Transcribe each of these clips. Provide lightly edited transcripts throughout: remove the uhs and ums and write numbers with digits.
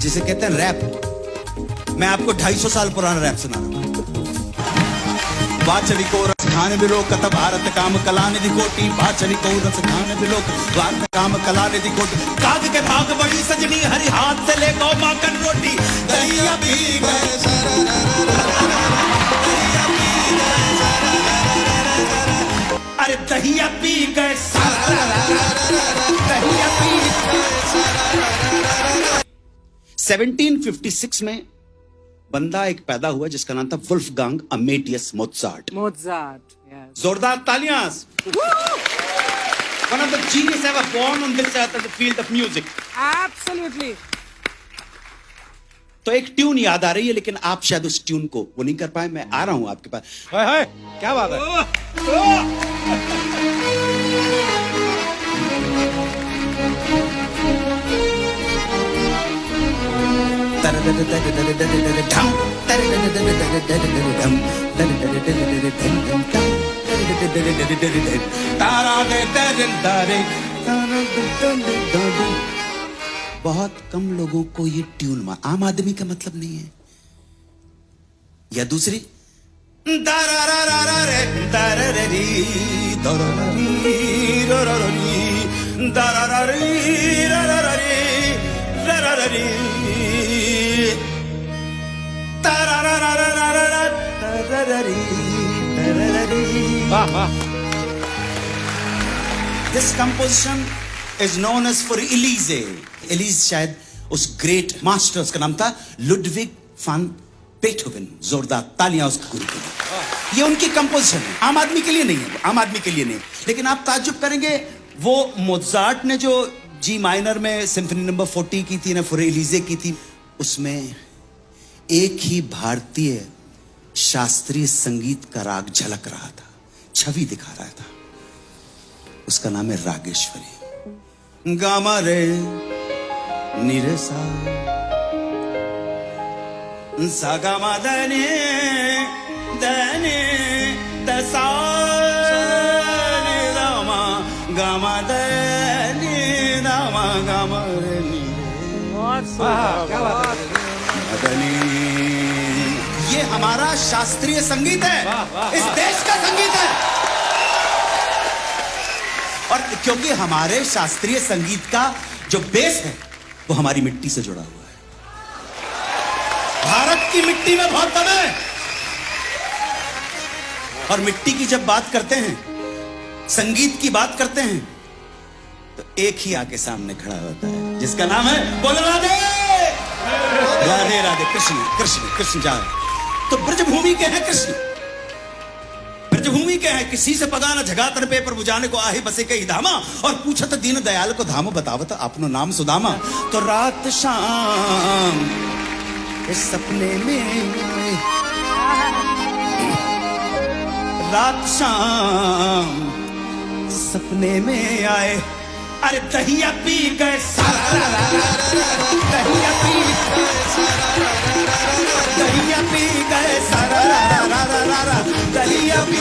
जिसे कहते हैं रैप। मैं आपको 250 साल पुराना रैप सुना रहा हूं। वाचरी को रस खाने बिलो कतब भारत काम कला निधि कोटि, वाचरी को रस खाने बिलो भारत काम कला निधि कोटि। काग के भाग बड़ी सजनी हरी हाथ से ले गौ माखन रोटी, दहिया पी गए अरे दहिया पी गए दहिया पी 1756 में बंदा एक पैदा हुआ जिसका नाम था वुल्फगांग अमेडियस मोज़ार्ट। yes. जोरदार तालियां। One of the genius ever born on this earth in the field of music. Absolutely. तो एक ट्यून याद आ रही है, लेकिन आप शायद उस ट्यून को वो नहीं कर पाए। मैं आ रहा हूं आपके पास। हाय हाय, क्या बात है? बहुत कम लोगों को ये ट्यून आम आदमी का मतलब नहीं है। या दूसरी This composition is known as for Elise. Elise शायद उस ग्रेट मास्टर, उसका नाम था लुडविग फन बेथोवन। जोरदार तालियां उसके गुरु के लिए। ये उनकी कंपोजिशन है, आम आदमी के लिए नहीं है, आम आदमी के लिए नहीं। लेकिन आप ताज्जुब करेंगे, वो मोज़ार्ट ने जो जी माइनर में सिम्फनी नंबर 40 की थी ना, फॉर एलिजे की थी, उसमें एक ही भारतीय शास्त्रीय संगीत का राग झलक रहा था, छवि दिखा रहा था। उसका नाम है रागेश्वरी। गामा रे निरे सा गामा दने दने दसा रामा गामा दने रामा गामा रे निरे। ये हमारा शास्त्रीय संगीत है, इस देश का संगीत है। और क्योंकि हमारे शास्त्रीय संगीत का जो बेस है वो हमारी मिट्टी से जुड़ा हुआ है। भारत की मिट्टी में बहुत दम है। और मिट्टी की जब बात करते हैं, संगीत की बात करते हैं, तो एक ही आके सामने खड़ा होता है जिसका नाम है बोलो राधे राधे राधे। कृष्ण कृष्ण कृष्ण जा। तो ब्रजभूमि के हैं कृष्ण, ब्रजभूमि के हैं। किसी से पगाना झगातर पे पर बुझाने को आहे बसे कई धामा, और पूछत दीन दयाल को धाम बतावत अपनो नाम सुदामा। तो रात शाम इस सपने में, रात शाम सपने में आए, अरे दहिया पी गए दहिया पी दहिया पी गए दहिया पी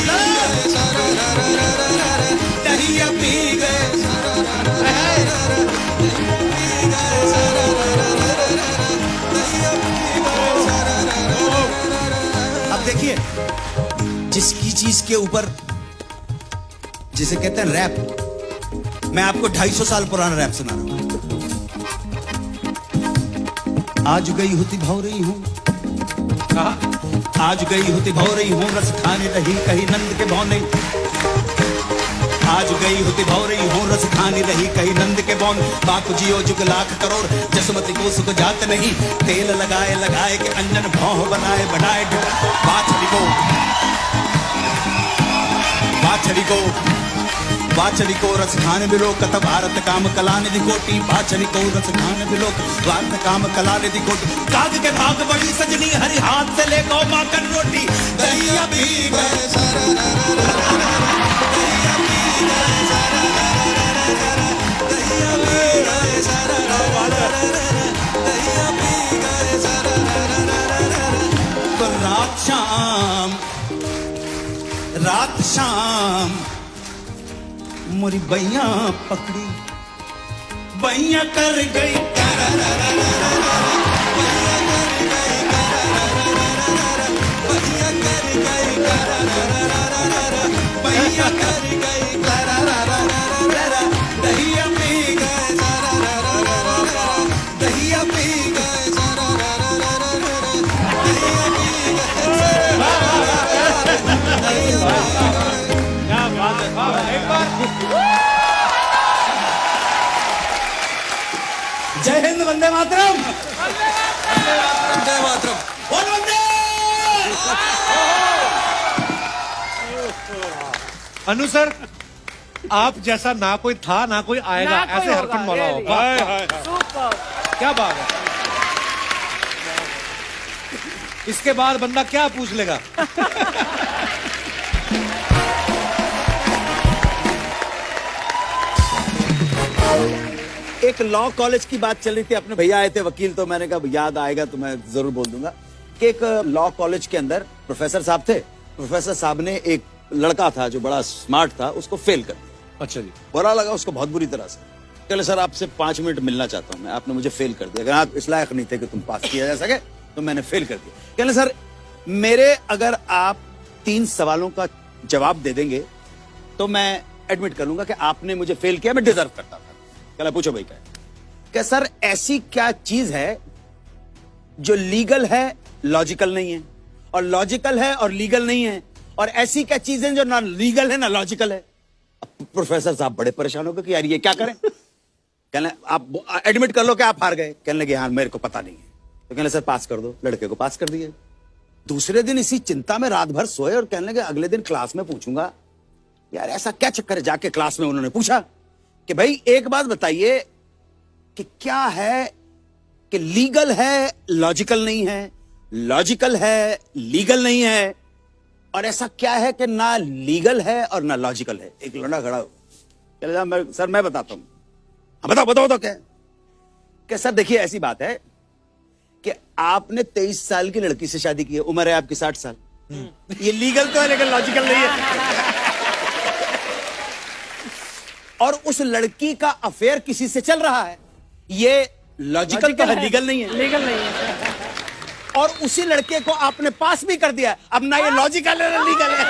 दहिया पी गए। अब देखिए, जिसकी चीज के ऊपर, जिसे कहते हैं रैप, मैं आपको 250 साल पुराना रैप सुना रहा हूं। आज गई होती भाव रही हूं, आज गई होती भाव रही हूं, रस खाने रही कहीं नंद के बौने। आज गई होती भाव रही हूं, रस खाने रही कहीं नंद के बौन। बाकु जियो जुग लाख करोड़, जसमती को सुख जात नहीं। तेल लगाए लगाए के अंजन भौं बनाए बढ़ाए। बाछड़ी को बाछड़ी को वाचरी को रस खाने बिलो कतब भारत काम कला निधि कोटि, वाचरी को रस खाने बिलो भारत काम कला निधि कोटि। काग के भाग बड़ी सजनी हरी हाथ से ले गौ माखन रोटी, दहिया पी गए तो रात शाम मोरी बैया पकड़ी, बैया कर गई हिंद, वंदे मातरम। वंदे मातरम। बोल वंदे। अनु सर, आप जैसा ना कोई था ना कोई आएगा, ना कोई ऐसे होगा, हरफन मौला हो। really. वाह, वाह, Superb. क्या बात है। इसके बाद बंदा क्या पूछ लेगा। एक लॉ कॉलेज की बात चल रही थी, अपने भैया आए थे वकील, तो मैंने कहा याद आएगा तो मैं जरूर बोल दूंगा कि एक लॉ कॉलेज के अंदर प्रोफेसर साहब थे। प्रोफेसर साहब ने एक लड़का था जो बड़ा स्मार्ट था, उसको फेल कर दिया। अच्छा जी। बुरा लगा उसको बहुत बुरी तरह से। कहले सर आपसे 5 मिनट मिलना चाहता हूं मैं, आपने मुझे फेल कर दिया, अगर आप इस लायक नहीं थे कि तुम पास किया जा सके तो मैंने फेल कर दिया। कहले सर मेरे अगर आप 3 सवालों का जवाब दे देंगे तो मैं एडमिट कर लूंगा कि आपने मुझे फेल किया, मैं डिजर्व करता था। कहला पूछो भाई क्या है? क्या सर ऐसी क्या चीज है जो लीगल है लॉजिकल नहीं है, और लॉजिकल है और लीगल नहीं है, और ऐसी क्या चीज है जो ना लीगल है ना लॉजिकल है? अब प्रोफेसर साहब बड़े परेशान हो गए कि यार ये क्या करें। कहने आप एडमिट कर लो कि आप हार गए। कहने लगे हाँ मेरे को पता नहीं है। तो कहने सर पास कर दो। लड़के को पास कर दिए। दूसरे दिन इसी चिंता में रात भर सोए और कहने लगे अगले दिन क्लास में पूछूंगा यार ऐसा क्या चक्कर है। जाके क्लास में उन्होंने पूछा कि भाई एक बात बताइए कि क्या है कि लीगल है लॉजिकल नहीं है, लॉजिकल है लीगल नहीं है, और ऐसा क्या है कि ना लीगल है और ना लॉजिकल है। एक लड़का खड़ा हो, सर मैं बताता हूं। हाँ बताओ बताओ तो क्या सर देखिए ऐसी बात है कि आपने 23 साल की लड़की से शादी की है, उम्र है आपकी 60 साल। ये लीगल तो है लेकिन लॉजिकल नहीं है। और उस लड़की का अफेयर किसी से चल रहा है, ये लॉजिकल तो है लीगल नहीं है। लीगल नहीं है। और उसी लड़के को आपने पास भी कर दिया, अब ना ये लॉजिकल है ना लीगल है।